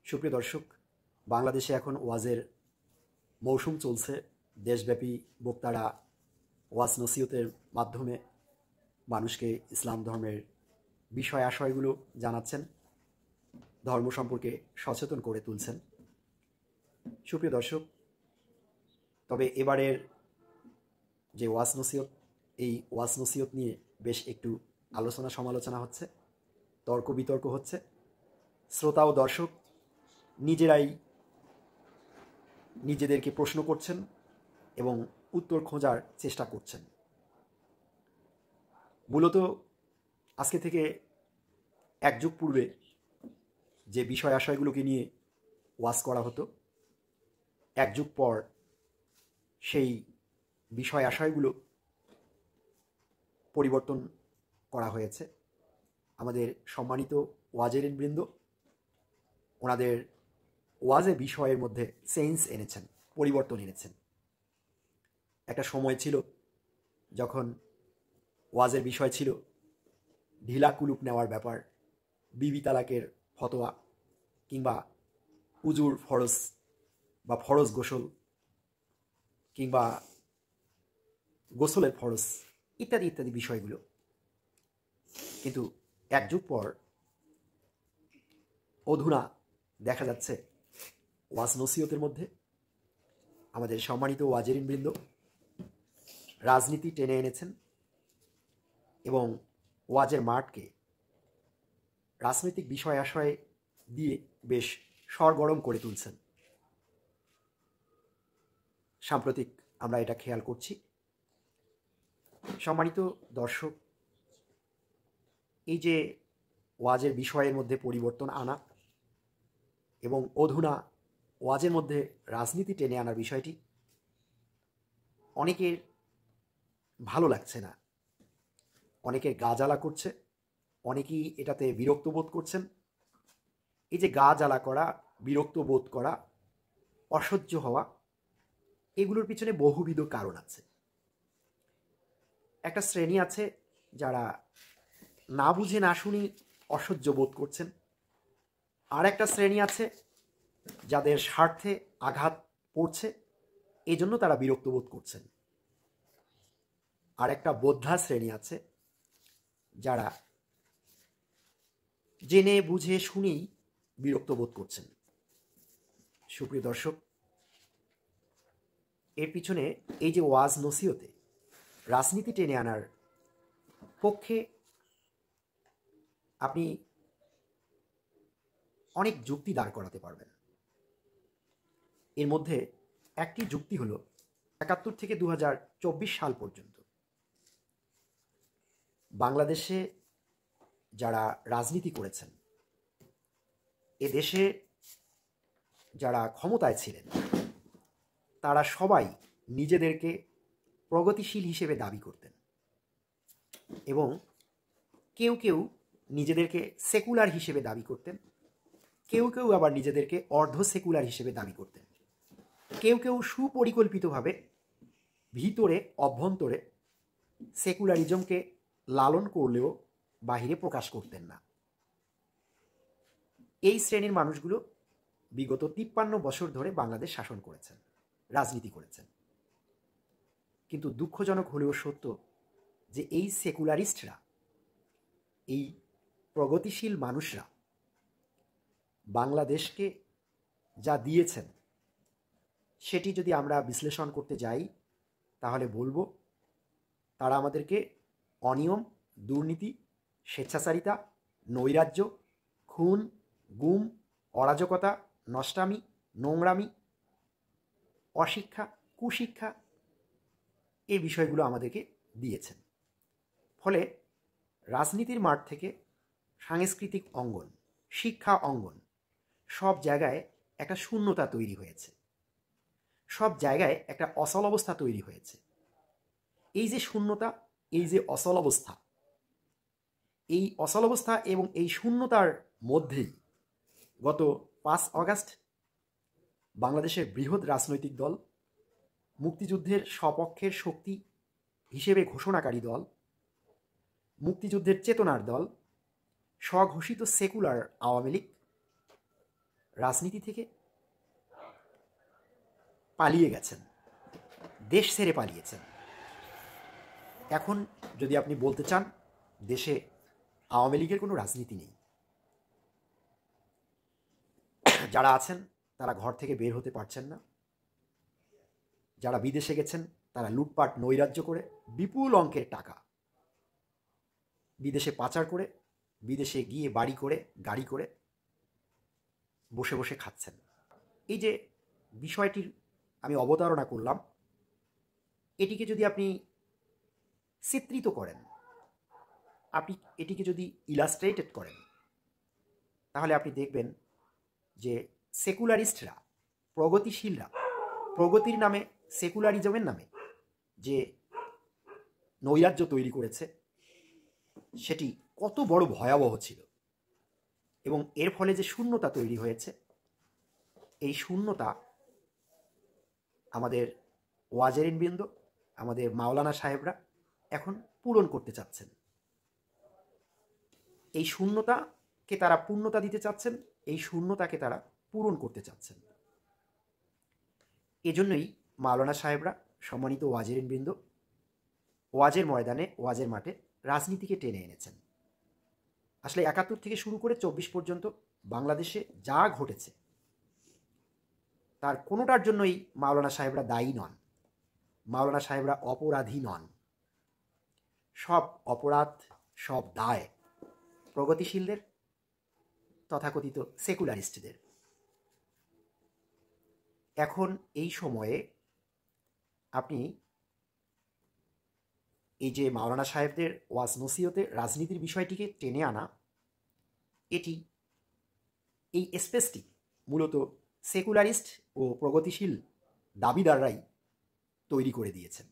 সুপ্রিয় দর্শক, বাংলাদেশে এখন ওয়াজের মৌসুম চলছে। দেশব্যাপী বক্তারা ওয়াজ নসিহতের মাধ্যমে মানুষকে ইসলাম ধর্মের বিষয় আশয়গুলো জানাচ্ছেন, ধর্ম সম্পর্কে সচেতন করে তুলছেন। সুপ্রিয় দর্শক, তবে এবারের যে ওয়াজ নসিহত, এই ওয়াজ নসিহত নিয়ে বেশ একটু আলোচনা সমালোচনা হচ্ছে, তর্ক বিতর্ক হচ্ছে। শ্রোতা ও দর্শক নিজেরাই নিজেদেরকে প্রশ্ন করছেন এবং উত্তর খোঁজার চেষ্টা করছেন। মূলত আজকে থেকে এক যুগ পূর্বে যে বিষয় আশয়গুলোকে নিয়ে ওয়াজ করা হতো, এক যুগ পর সেই বিষয় আশয়গুলো পরিবর্তন করা হয়েছে। আমাদের সম্মানিত ওয়াজেরিন বৃন্দ ওনাদের ওয়াজে বিষয়ের মধ্যে চেঞ্জ এনেছেন, পরিবর্তন এনেছেন। একটা সময় ছিল যখন ওয়াজের বিষয় ছিল ঢিলা কুলুপ নেওয়ার ব্যাপার, বিবি তালাকের ফতোয়া, কিংবা উজুর ফরজ বা ফরজ গোসল, কিংবা গোসলের ফরজ, ইত্যাদি ইত্যাদি বিষয়গুলো। কিন্তু এক যুগ পর অধুনা দেখা যাচ্ছে ওয়াজ নসিহতের মধ্যে আমাদের সম্মানিত ওয়াজেরিন বৃন্দ রাজনীতি টেনে এনেছেন এবং ওয়াজের মাঠকে রাজনৈতিক বিষয় আশয় দিয়ে বেশ সরগরম করে তুলছেন। সাম্প্রতিক আমরা এটা খেয়াল করছি। সম্মানিত দর্শক, এই যে ওয়াজের বিষয়ের মধ্যে পরিবর্তন আনা এবং অধুনা ওয়াজের মধ্যে রাজনীতি টেনে আনার বিষয়টি অনেকের ভালো লাগছে না, অনেকের গা জ্বালা করছে, অনেকেই এটাতে বিরক্ত বোধ করছেন। এই যে গা জ্বালা করা, বিরক্ত বোধ করা, অসহ্য হওয়া, এগুলোর পিছনে বহুবিধ কারণ আছে। একটা শ্রেণী আছে যারা না বুঝে না শুনি অসহ্য বোধ করছেন, আর একটা শ্রেণী আছে যাদের স্বার্থে আঘাত পড়ছে, এই জন্য তারা বিরক্ত বোধ করছেন। আর একটা বোদ্ধা শ্রেণী আছে যারা জেনে বুঝে শুনেই বিরক্ত বোধ করছেন। সুপ্রিয় দর্শক, এর পিছনে এই যে ওয়াজ নসিহতে রাজনীতি টেনে আনার পক্ষে আপনি অনেক যুক্তি দাঁড় করাতে পারবেন। এর মধ্যে একটি যুক্তি হলো ৭১ থেকে ২০২৪ সাল পর্যন্ত বাংলাদেশে যারা রাজনীতি করেছেন, এ দেশে যারা ক্ষমতায় ছিলেন, তারা সবাই নিজেদেরকে প্রগতিশীল হিসেবে দাবি করতেন এবং কেউ কেউ নিজেদেরকে সেকুলার হিসেবে দাবি করতেন, কেউ কেউ আবার নিজেদেরকে অর্ধ সেকুলার হিসেবে দাবি করতেন। কেউ কেউ সুপরিকল্পিতভাবে ভিতরে অভ্যন্তরে সেকুলারিজমকে লালন করলেও বাহিরে প্রকাশ করতেন না। এই শ্রেণীর মানুষগুলো বিগত ৫৩ বছর ধরে বাংলাদেশ শাসন করেছেন, রাজনীতি করেছেন। কিন্তু দুঃখজনক হলেও সত্য যে এই সেকুলারিস্টরা, এই প্রগতিশীল মানুষরা বাংলাদেশকে যা দিয়েছেন সেটি যদি আমরা বিশ্লেষণ করতে যাই, তাহলে বলবো তারা আমাদেরকে অনিয়ম, দুর্নীতি, স্বেচ্ছাচারিতা, নৈরাজ্য, খুন, গুম, অরাজকতা, নষ্টামি, নোংরামি, অশিক্ষা, কুশিক্ষা, এই বিষয়গুলো আমাদেরকে দিয়েছেন। ফলে রাজনীতির মাঠ থেকে সাংস্কৃতিক অঙ্গন, শিক্ষা অঙ্গন, সব জায়গায় একটা শূন্যতা তৈরি হয়েছে, সব জায়গায় একটা অচল অবস্থা তৈরি হয়েছে। এই যে শূন্যতা, এই যে অচল অবস্থা, এই অচল অবস্থা এবং এই শূন্যতার মধ্যেই গত ৫ আগস্ট বাংলাদেশের বৃহৎ রাজনৈতিক দল, মুক্তিযুদ্ধের সপক্ষের শক্তি হিসেবে ঘোষণাকারী দল, মুক্তিযুদ্ধের চেতনার দল, স্বঘোষিত সেকুলার আওয়ামী লীগ রাজনীতি থেকে পালিয়ে গেছেন, দেশ ছেড়ে পালিয়েছেন। এখন যদি আপনি বলতে চান দেশে আওয়ামী লীগের কোনো রাজনীতি নেই, যারা আছেন তারা ঘর থেকে বের হতে পারছেন না, যারা বিদেশে গেছেন তারা লুটপাট নৈরাজ্য করে বিপুল অঙ্কের টাকা বিদেশে পাচার করে, বিদেশে গিয়ে বাড়ি করে গাড়ি করে বসে বসে খাচ্ছেন। এই যে বিষয়টির আমি অবতারণা করলাম, এটিকে যদি আপনি চিত্রিত করেন, আপনি এটিকে যদি ইলাস্ট্রেটেড করেন, তাহলে আপনি দেখবেন যে সেকুলারিস্টরা, প্রগতিশীলরা প্রগতির নামে, সেকুলারিজমের নামে যে নৈরাজ্য তৈরি করেছে সেটি কত বড় ভয়াবহ ছিল, এবং এর ফলে যে শূন্যতা তৈরি হয়েছে, এই শূন্যতা আমাদের ওয়াজেরিনবৃন্দ, আমাদের মাওলানা সাহেবরা এখন পূরণ করতে চাচ্ছেন। এই শূন্যতাকে তারা পূর্ণতা দিতে চাচ্ছেন, এই শূন্যতাকে তারা পূরণ করতে চাচ্ছেন। এজন্যই মাওলানা সাহেবরা, সম্মানিত ওয়াজেরিনবৃন্দ, ওয়াজের ময়দানে, ওয়াজের মাঠে রাজনীতিকে টেনে এনেছেন। আসলে ৭১ থেকে শুরু করে ২৪ পর্যন্ত বাংলাদেশে যা ঘটেছে তার কোনোটার জন্যই মাওলানা সাহেবরা দায়ী নন, মাওলানা সাহেবরা অপরাধী নন। সব অপরাধ, সব দায় প্রগতিশীলদের, তথাকথিত সেকুলারিস্টদের। এখন এই সময়ে আপনি এই যে মাওলানা সাহেবদের ওয়াজ নসিহতে রাজনীতির বিষয়টিকে টেনে আনা, এটি, এই স্পেসটি মূলত সেকুলারিস্ট ও প্রগতিশীল দাবিদাররাই তৈরি করে দিয়েছেন।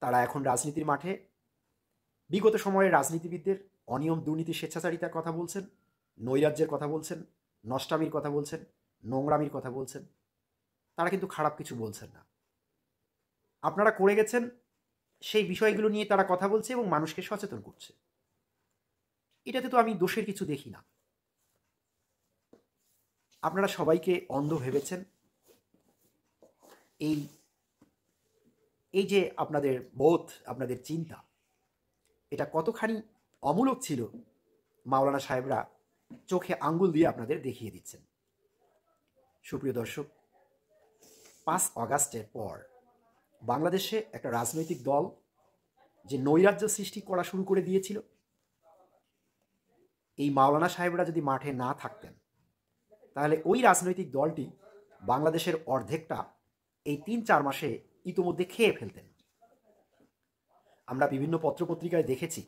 তারা এখন রাজনীতির মাঠে বিগত সময়ের রাজনীতিবিদদের অনিয়ম, দুর্নীতি, স্বেচ্ছাচারিতার কথা বলছেন, নৈরাজ্যের কথা বলছেন, নষ্টামির কথা বলছেন, নোংরামির কথা বলছেন। তারা কিন্তু খারাপ কিছু বলছেন না। আপনারা করে গেছেন সেই বিষয়গুলো নিয়ে তারা কথা বলছে এবং মানুষকে সচেতন করছে। এটাতে তো আমি দোষের কিছু দেখি না। আপনারা সবাইকে অন্ধ ভেবেছেন। এই এই যে আপনাদের বোধ, আপনাদের চিন্তা, এটা কতখানি অমূলক ছিল মাওলানা সাহেবরা চোখে আঙ্গুল দিয়ে আপনাদের দেখিয়ে দিচ্ছেন। সুপ্রিয় দর্শক, ৫ অগাস্টের পর বাংলাদেশে একটা রাজনৈতিক দল যে নৈরাজ্য সৃষ্টি করা শুরু করে দিয়েছিল, এই মাওলানা সাহেবরা যদি মাঠে না থাকতেন তাহলে ওই রাজনৈতিক দলটি বাংলাদেশের অর্ধেকটা এই ৩-৪ মাসে ইতোমধ্যে খেয়ে ফেলতেন। আমরা বিভিন্ন পত্রপত্রিকায় দেখেছি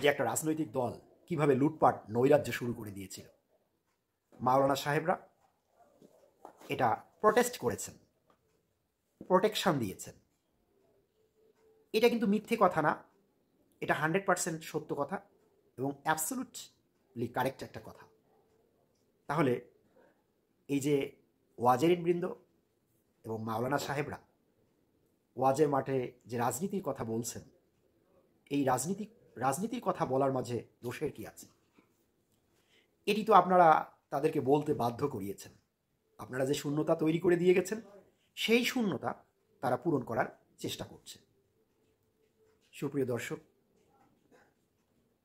যে একটা রাজনৈতিক দল কিভাবে লুটপাট, নৈরাজ্য শুরু করে দিয়েছিল। মাওলানা সাহেবরা এটা প্রটেস্ট করেছেন, প্রোটেকশন দিয়েছেন। এটা কিন্তু মিথ্যে কথা না, এটা 100% সত্য কথা এবং অ্যাবসলুটলি কারেক্ট একটা কথা। তাহলে এই যে ওয়াজেরিনবৃন্দ এবং মাওলানা সাহেবরা ওয়াজের মাঠে যে রাজনীতির কথা বলছেন, এই রাজনীতির কথা বলার মাঝে দোষের কি আছে? এটি তো আপনারা তাদেরকে বলতে বাধ্য করিয়েছেন। আপনারা যে শূন্যতা তৈরি করে দিয়ে গেছেন, সেই শূন্যতা তারা পূরণ করার চেষ্টা করছে। সুপ্রিয় দর্শক,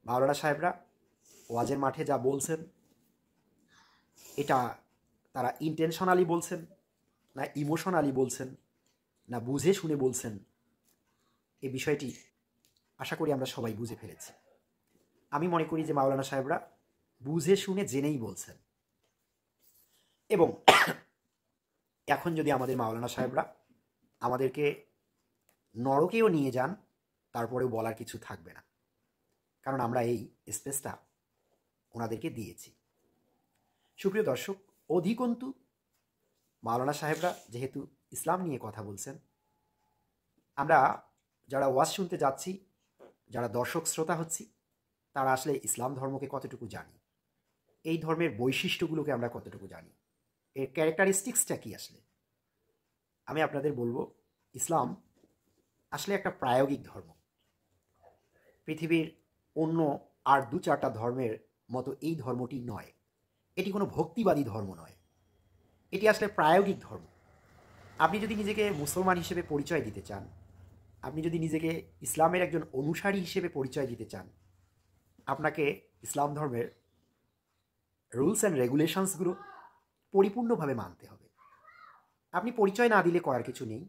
মাওলানা সাহেবরা ওয়াজের মাঠে যা বলছেন, এটা তারা ইন্টেনশনালি বলছেন না ইমোশনালি বলছেন না বুঝে শুনে বলছেন, এই বিষয়টি আশা করি আমরা সবাই বুঝে ফেলেছি। আমি মনে করি যে মাওলানা সাহেবরা বুঝে শুনে জেনেই বলছেন। এবং এখন যদি আমাদের মাওলানা সাহেবরা আমাদেরকে নরকেও নিয়ে যান, তারপরেও বলার কিছু থাকবে না, কারণ আমরা এই স্পেসটা ওনাদেরকে দিয়েছি। সুপ্রিয় দর্শক, অধিকন্তু মাওলানা সাহেবরা যেহেতু ইসলাম নিয়ে কথা বলছেন, আমরা যারা ওয়াজ শুনতে যাচ্ছি, যারা দর্শক শ্রোতা হচ্ছি, তারা আসলে ইসলাম ধর্মকে কতটুকু জানি, এই ধর্মের বৈশিষ্ট্যগুলোকে আমরা কতটুকু জানি, এর ক্যারেক্টারিস্টিক্সটা কি আসলে। আমি আপনাদের বলবো, ইসলাম আসলে একটা প্রায়োগিক ধর্ম। পৃথিবীর অন্য আর ২-৪টা ধর্মের মতো এই ধর্মটি নয়। এটি কোনো ভক্তিবাদী ধর্ম নয়, এটি আসলে প্রায়োগিক ধর্ম। আপনি যদি নিজেকে মুসলমান হিসেবে পরিচয় দিতে চান, আপনি যদি নিজেকে ইসলামের একজন অনুসারী হিসেবে পরিচয় দিতে চান, আপনাকে ইসলাম ধর্মের রুলস অ্যান্ড রেগুলেশনসগুলো পরিপূর্ণভাবে মানতে হবে। আপনি পরিচয় না দিলে করার কিছু নেই,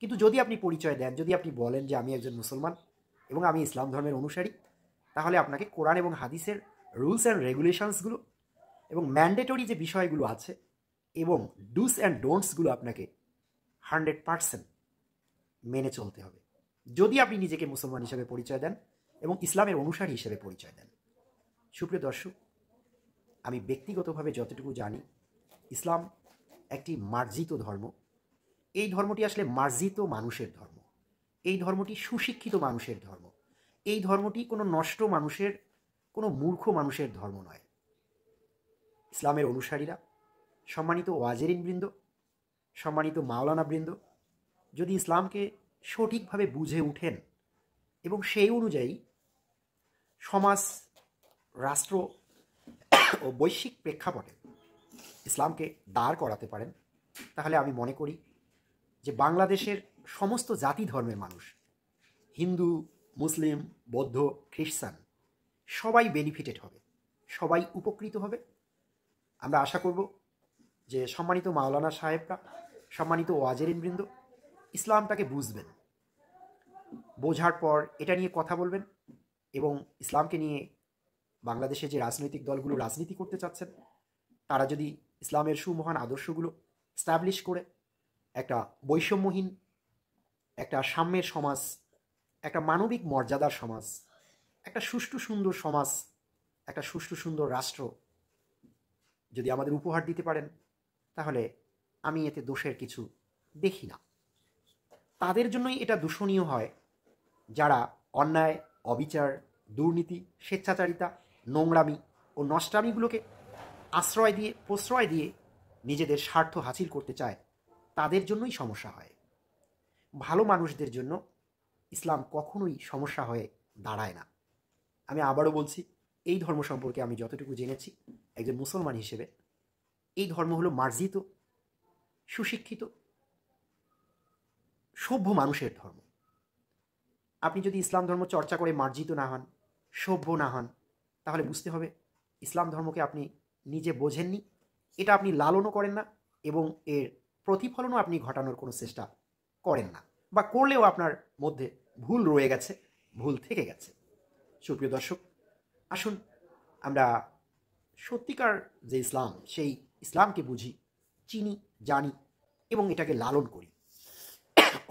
কিন্তু যদি আপনি পরিচয় দেন, যদি আপনি বলেন যে আমি একজন মুসলমান এবং আমি ইসলাম ধর্মের অনুসারী, তাহলে আপনাকে কোরআন এবং হাদিসের রুলস অ্যান্ড রেগুলেশনসগুলো এবং ম্যান্ডেটরি যে বিষয়গুলো আছে এবং ডুস অ্যান্ড ডোন্টসগুলো আপনাকে 100% মেনে চলতে হবে, যদি আপনি নিজেকে মুসলমান হিসেবে পরিচয় দেন এবং ইসলামের অনুসারী হিসেবে পরিচয় দেন। সুপ্রিয় দর্শক, আমি ব্যক্তিগতভাবে যতটুকু জানি, ইসলাম একটি মার্জিত ধর্ম। এই ধর্মটি আসলে মার্জিত মানুষের ধর্ম, এই ধর্মটি সুশিক্ষিত মানুষের ধর্ম, এই ধর্মটি কোনো নষ্ট মানুষের, কোনো মূর্খ মানুষের ধর্ম নয়। ইসলামের অনুসারীরা, সম্মানিত ওয়াজেরিন বৃন্দ, সম্মানিত মাওলানা বৃন্দ, যদি ইসলামকে সঠিকভাবে বুঝে উঠেন এবং সেই অনুযায়ী সমাজ, রাষ্ট্র ও বৈশ্বিক প্রেক্ষাপটে ইসলামকে দাঁড় করাতে পারেন, তাহলে আমি মনে করি যে বাংলাদেশের সমস্ত জাতি ধর্মের মানুষ, হিন্দু, মুসলিম, বৌদ্ধ, খ্রিস্টান, সবাই বেনিফিটেড হবে, সবাই উপকৃত হবে। আমরা আশা করব যে সম্মানিত মাওলানা সাহেবরা, সম্মানিত ওয়াজেরিন বৃন্দ ইসলামটাকে বুঝবেন, বোঝার পর এটা নিয়ে কথা বলবেন এবং ইসলামকে নিয়ে বাংলাদেশে যে রাজনৈতিক দলগুলো রাজনীতি করতে চাচ্ছেন, তারা যদি ইসলামের সুমহান আদর্শগুলো স্ট্যাবলিশ করে একটা বৈষম্যহীন, একটা সাম্যের সমাজ, একটা মানবিক মর্যাদার সমাজ, একটা সুষ্ঠু সুন্দর সমাজ, একটা সুষ্ঠু সুন্দর রাষ্ট্র যদি আমাদের উপহার দিতে পারেন, তাহলে আমি এতে দোষের কিছু দেখি না। তাদের জন্যই এটা দূষণীয় হয় যারা অন্যায়, অবিচার, দুর্নীতি, স্বেচ্ছাচারিতা, নোংরামি ও নষ্টামিগুলোকে আশ্রয় দিয়ে, প্রশ্রয় দিয়ে নিজেদের স্বার্থ হাসিল করতে চায়, তাদের জন্যই সমস্যা হয়। ভালো মানুষদের জন্য ইসলাম কখনোই সমস্যা হয়ে দাঁড়ায় না। আমি আবারও বলছি, এই ধর্ম সম্পর্কে আমি যতটুকু জেনেছি একজন মুসলমান হিসেবে, এই ধর্ম হলো মার্জিত, সুশিক্ষিত, সভ্য মানুষের ধর্ম। আপনি যদি ইসলাম ধর্ম চর্চা করে মার্জিত না হন, সভ্য না হন, তাহলে বুঝতে হবে ইসলাম ধর্মকে আপনি নিজে বোঝেননি, এটা আপনি লালনও করেন না এবং এর প্রতিফলনও আপনি ঘটানোর কোনো চেষ্টা করেন না, বা করলেও আপনার মধ্যে ভুল রয়ে গেছে, ভুল থেকে গেছে। সুপ্রিয় দর্শক, আসুন আমরা সত্যিকার যে ইসলাম, সেই ইসলামকে বুঝি, চিনি, জানি এবং এটাকে লালন করি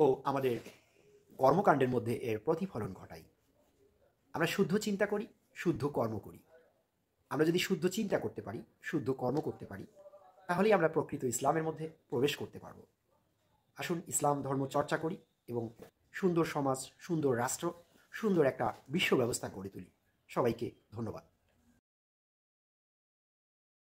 ও আমাদের কর্মকাণ্ডের মধ্যে এর প্রতিফলন ঘটাই। আমরা শুদ্ধ চিন্তা করি, শুদ্ধ কর্ম করি। আমরা যদি শুদ্ধ চিন্তা করতে পারি, শুদ্ধ কর্ম করতে পারি, তাহলেই আমরা প্রকৃত ইসলামের মধ্যে প্রবেশ করতে পারব। আসুন ইসলাম ধর্ম চর্চা করি এবং সুন্দর সমাজ, সুন্দর রাষ্ট্র, সুন্দর একটা বিশ্ব ব্যবস্থা গড়ে তুলি। সবাইকে ধন্যবাদ।